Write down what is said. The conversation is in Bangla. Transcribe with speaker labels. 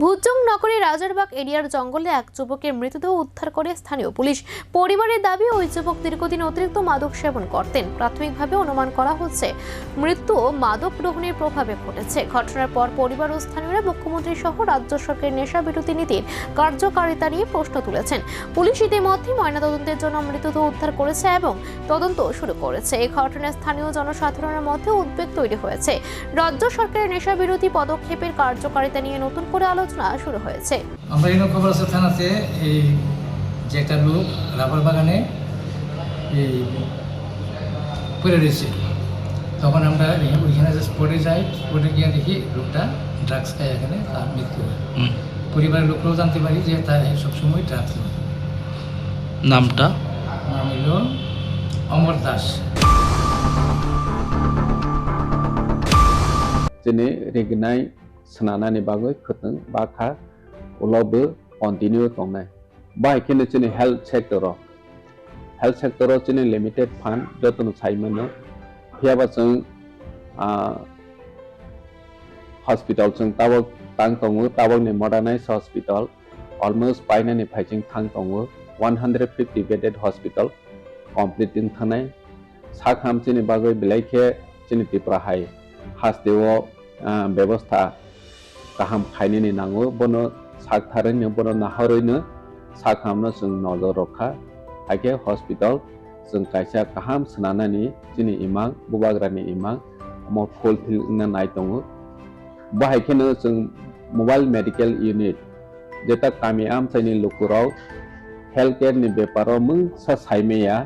Speaker 1: ভুজং নগরে রাজারবাগ এরিয়ার জঙ্গলে এক যুবকের মৃতদেহ উদ্ধার করে স্থানীয় পুলিশ। পরিবারের দাবি, ওই যুবক দীর্ঘদিন অতিরিক্ত মাদক সেবন করতেন। প্রাথমিকভাবে অনুমান করা হচ্ছে মৃত্যু মাদক গ্রহণের প্রভাবে ঘটেছে। ঘটনার পর পরিবার ও স্থানীয়রা মুখ্যমন্ত্রী সহ রাজ্য সরকারের নেশা বিরোধী নীতির কার্যকারিতা নিয়ে প্রশ্ন তুলেছেন। পুলিশ ইতিমধ্যে ময়নাতদন্তের জন্য মৃতদেহ উদ্ধার করেছে এবং তদন্ত শুরু করেছে। এই ঘটনায় স্থানীয় জনসাধারণের মধ্যে উদ্বেগ তৈরি হয়েছে। রাজ্য সরকারের নেশা বিরোধী পদক্ষেপের কার্যকারিতা নিয়ে নতুন করে আলোচনা শুরু হয়েছে।
Speaker 2: আমরা এই খবর আছে থানাতে এই যে একটা লোক রাবার বাগানে এই পড়ে রয়েছে, তখন আমরা ওইখানে স্পটে যাই। স্পটে গিয়ে দেখি লোকটা ড্রাগস খায়, এখানে তার মৃত্যু হয়। পরিবারের লোকরাও জানতে পারি যে তার সবসময় ড্রাগস হয়। নাম হইল Amar Das.
Speaker 3: Jene regnai senana ni bagoi khuteng bakha ulobe continue tongnai bai kene jene health sector jene limited fund joton saimano phiaba jeng hospital jeng tabok tang tongo tabok ni modernized hospital almost paina ni phaijing thang tongo 150 bedded hospital completing thanai sakham jene bagoi bilaikhe jene tipra hai हास्टेव व्यवस्था गाहाम खायनि नांगौ बनो साक थारैनो बनो नाहरैनो साखामनो जों नजर रखा हाके हस्पिटाल जों कायसा गाहाम सोनानानि जोंनि इमां बुबाग्रानि इमां मो फुलफिल नाय दङ बाहायखेनो जों मोबाइल मेडिकेल यूनिट जेता कामियाम साइनि लुकुराव हेल्थ केयर नि बेपाराव मुं सा साइमेया